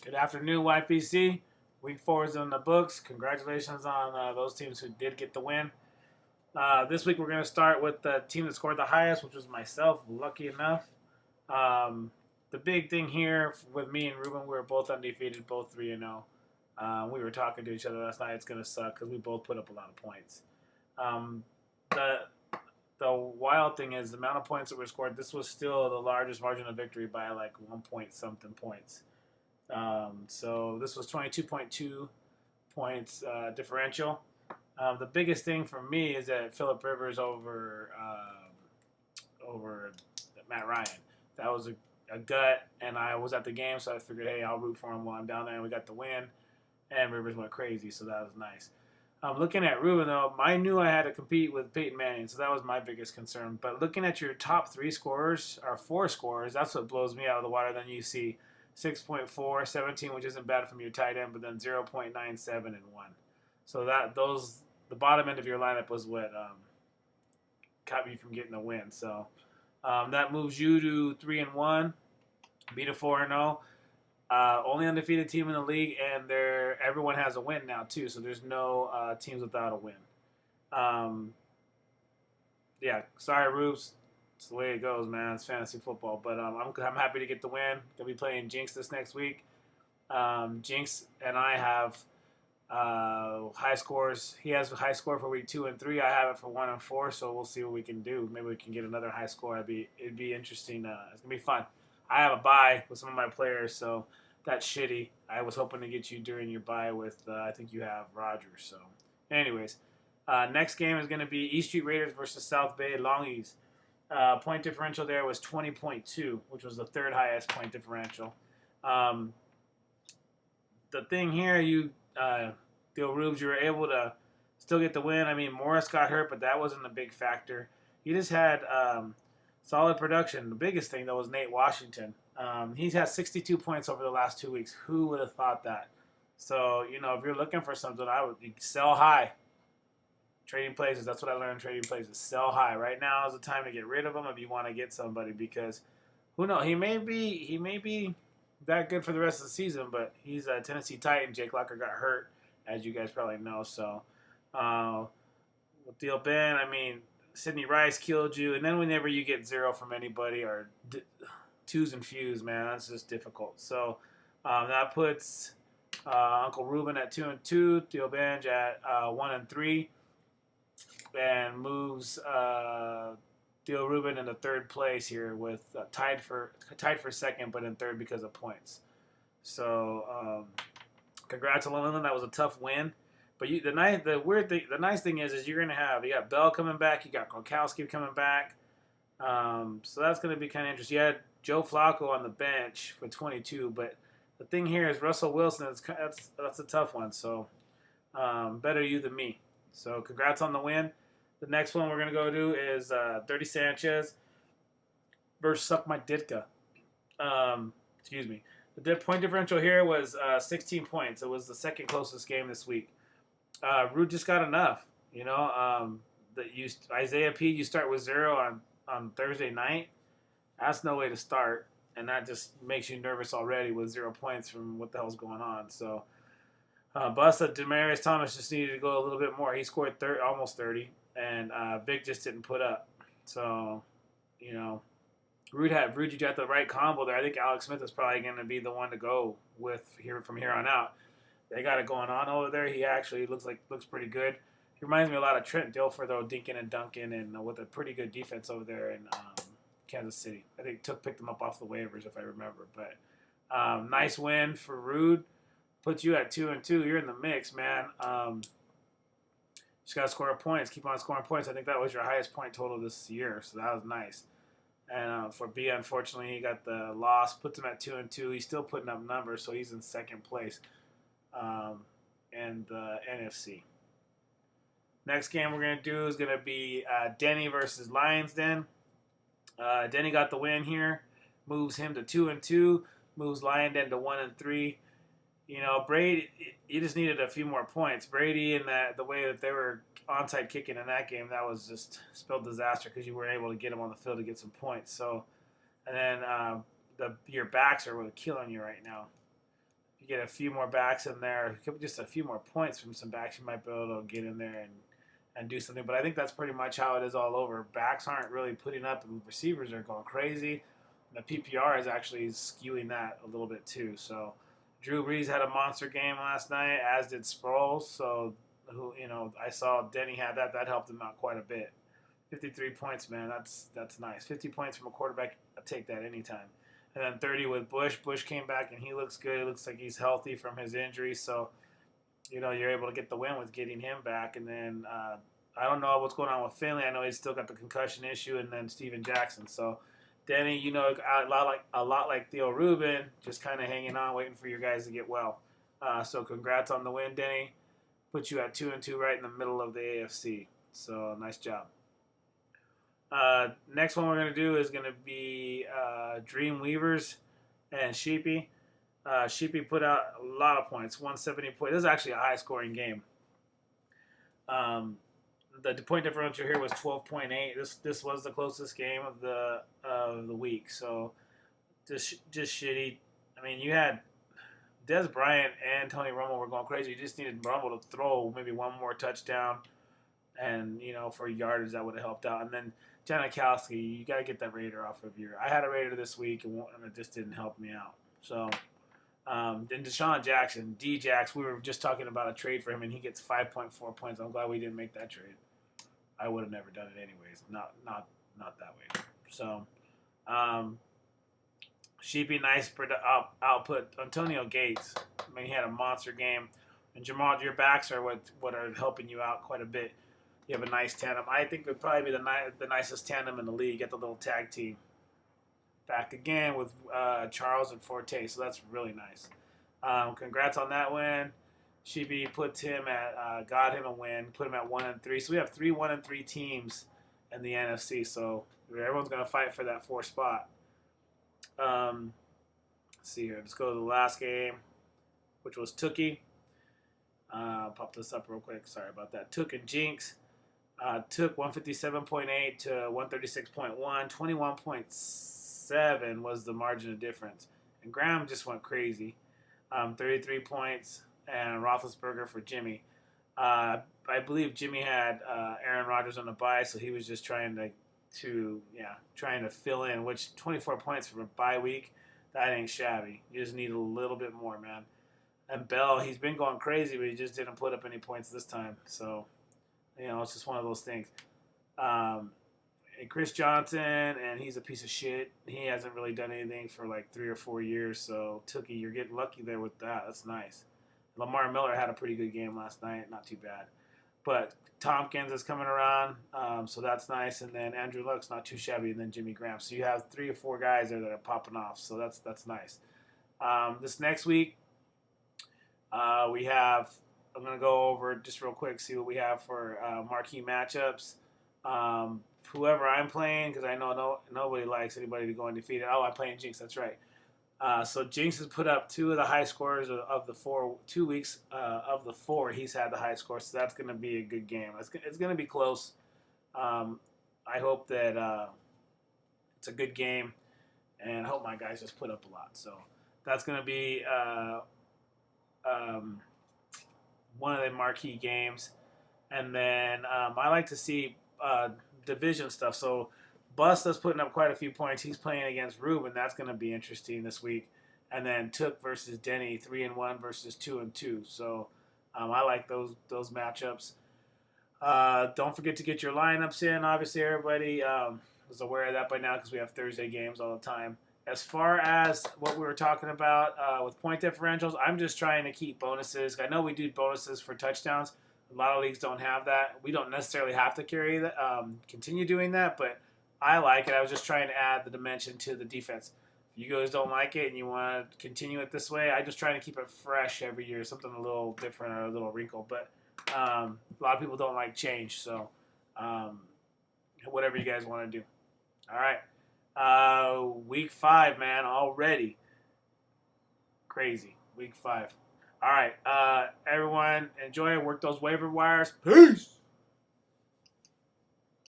Good afternoon, YPC. Week 4 is in the books. Congratulations on those teams who did get the win. This week we're going to start with the team that scored the highest, which was myself, lucky enough. Um, the big thing here with me and Ruben, we were both undefeated, both 3-0. We were talking to each other last night. It's going to suck because we both put up a lot of points. Um, the the wild thing is the amount of points that were scored. This was still the largest margin of victory by like 1 point something points. So this was 22.2 points differential. The biggest thing for me is that Philip Rivers over Matt Ryan. That was a gut, and I was at the game, so I figured, hey, I'll root for him while I'm down there. And we got the win, and Rivers went crazy, so that was nice. Looking at Ruben, though, I knew I had to compete with Peyton Manning, so that was my biggest concern. But looking at your top three scorers, or four scorers, that's what blows me out of the water. Then you see 6.4, 17, which isn't bad from your tight end, but then 0.97 and 1. So the bottom end of your lineup was what kept me from getting a win. So that moves you to 3-1, beat a 4-0. Only undefeated team in the league, and everyone has a win now too. So there's no teams without a win. Um, yeah, sorry, Rubes. It's the way it goes, man. It's fantasy football, but I'm happy to get the win. Gonna be playing Jinx this next week. Jinx and I have high scores. He has a high score for week 2 and 3. I have it for 1 and 4. So we'll see what we can do. Maybe we can get another high score. It'd be interesting. It's gonna be fun. I have a bye with some of my players, so that's shitty. I was hoping to get you during your bye with. I think you have Rogers. So, anyways, next game is gonna be East Street Raiders versus South Bay Longies. Point differential there was 20.2, which was the third highest point differential. Um, the thing here, Theo Rubes, you were able to still get the win. I mean, Morris got hurt, but that wasn't a big factor. You just had solid production. The biggest thing, though, was Nate Washington. He's had 62 points over the last 2 weeks. Who would have thought that? So, if you're looking for something, I would sell high. Trading places, that's what I learned. Trading places, sell high. Right now is the time to get rid of them if you want to get somebody, because who knows? He may be that good for the rest of the season, but he's a Tennessee Titan. Jake Locker got hurt, as you guys probably know. So with Theo Ben, I mean, Sidney Rice killed you, and then whenever you get zero from anybody or twos and fews, man, that's just difficult. So that puts Uncle Ruben at 2-2, Theo Benj at 1-3. And moves Theo Rubin into third place here with tied for second, but in third because of points. So congrats on Leland. That was a tough win. But the nice thing is you got Bell coming back, you got Gronkowski coming back. So that's going to be kind of interesting. You had Joe Flacco on the bench for 22, but the thing here is Russell Wilson. That's a tough one. So better you than me. So congrats on the win. The next one we're going to go do is 30 Sanchez versus Suck My Ditka. Excuse me. The point differential here was 16 points. It was the second closest game this week. Rude just got enough. Isaiah P, you start with 0 on Thursday night. That's no way to start. And that just makes you nervous already with 0 points from what the hell's going on. So, Busta, Demaryius Thomas just needed to go a little bit more. He scored almost 30. And Big just didn't put up. So, Rude, you got the right combo there. I think Alex Smith is probably going to be the one to go with from here on out. They got it going on over there. He actually looks pretty good. He reminds me a lot of Trent Dilfer, though, dinking and dunking, and with a pretty good defense over there in Kansas City. I think picked him up off the waivers, if I remember. But nice win for Rude. Puts you at 2-2. You're in the mix, man. Just got to score points. Keep on scoring points. I think that was your highest point total this year, so that was nice. And for B, unfortunately, he got the loss. Puts him at 2-2. He's still putting up numbers, so he's in second place in the NFC. Next game we're going to do is going to be Denny versus Lions Den. Denny got the win here. Moves him to 2-2. Moves Lion Den to 1-3. Brady, he just needed a few more points. Brady and the way that they were onside kicking in that game, that was just spelled disaster because you weren't able to get him on the field to get some points. So, and then your backs are really killing you right now. you get a few more backs in there, just a few more points from some backs, you might be able to get in there and do something. But I think that's pretty much how it is all over. Backs aren't really putting up, and receivers are going crazy. And the PPR is actually skewing that a little bit too. So Drew Brees had a monster game last night, as did Sproles. So I saw Denny had that. That helped him out quite a bit. 53 points, man. That's nice. 50 points from a quarterback. I'll take that anytime. And then 30 with Bush. Bush came back and he looks good. It looks like he's healthy from his injury. So, you're able to get the win with getting him back. And then I don't know what's going on with Finley. I know he's still got the concussion issue. And then Steven Jackson. So, Denny, a lot like Theo Rubin, just kind of hanging on, waiting for your guys to get well. So congrats on the win, Denny. Put you at 2-2 right in the middle of the AFC. So nice job. Next one we're going to do is going to be Dream Weavers and Sheepy. Sheepy put out a lot of points, 170 points. This is actually a high-scoring game. The point differential here was 12.8. This was the closest game of the week. So just shitty. I mean, you had Des Bryant and Tony Romo were going crazy. You just needed Romo to throw maybe one more touchdown, and for yardage that would have helped out. And then Janikowski, you got to get that Raider off of your. I had a Raider this week, and it just didn't help me out. So then Deshaun Jackson, D-Jax, we were just talking about a trade for him, and he gets 5.4 points. I'm glad we didn't make that trade. I would have never done it anyways. Not that way. So, Sheepy, nice output. Antonio Gates, I mean, he had a monster game. And Jamal, your backs are what are helping you out quite a bit. You have a nice tandem. I think it would probably be the nicest tandem in the league. Get the little tag team back again with Charles and Forte. So that's really nice. Congrats on that win. Sheepy puts him at got him a win, put him at 1-3. So we have 3 1-3 teams in the NFC. So everyone's gonna fight for that 4th spot. Let's see here. Let's go to the last game, which was Tookie. Pop this up real quick. Sorry about that. Took and Jinx. Took 157.8 to 136.1. 21.7 was the margin of difference. And Graham just went crazy. 33 points. And Roethlisberger for Jimmy. I believe Jimmy had Aaron Rodgers on the bye, so he was just trying to fill in. Which 24 points from a bye week, that ain't shabby. You just need a little bit more, man. And Bell, he's been going crazy, but he just didn't put up any points this time. So, it's just one of those things. And Chris Johnson, and he's a piece of shit. He hasn't really done anything for like 3 or 4 years. So, Tookie, you're getting lucky there with that. That's nice. Lamar Miller had a pretty good game last night. Not too bad. But Tompkins is coming around, so that's nice. And then Andrew Luck's not too shabby, and then Jimmy Graham. So you have 3 or 4 guys there that are popping off. So that's nice. This next week, we have – I'm going to go over just real quick, see what we have for marquee matchups. Whoever I'm playing, because I know nobody likes anybody to go undefeated. Oh, I'm playing Jinx. That's right. So Jinx has put up 2 of the high scores of the 4 2 weeks of the 4. He's had the high score, so that's going to be a good game. It's going to be close. I hope that it's a good game, and I hope my guys just put up a lot. So that's going to be one of the marquee games. And then I like to see division stuff. So Busta's putting up quite a few points. He's playing against Ruben. That's going to be interesting this week. And then Took versus Denny, 3-1 versus 2-2. So I like those matchups. Don't forget to get your lineups in. Obviously, everybody is aware of that by now because we have Thursday games all the time. As far as what we were talking about with point differentials, I'm just trying to keep bonuses. I know we do bonuses for touchdowns. A lot of leagues don't have that. We don't necessarily have to carry that, continue doing that, but I like it. I was just trying to add the dimension to the defense. If you guys don't like it and you want to continue it this way, I'm just trying to keep it fresh every year, something a little different or a little wrinkle. But a lot of people don't like change, so whatever you guys want to do. All right. Week 5, man, already. Crazy. Week 5. All right. Everyone, enjoy it. Work those waiver wires. Peace.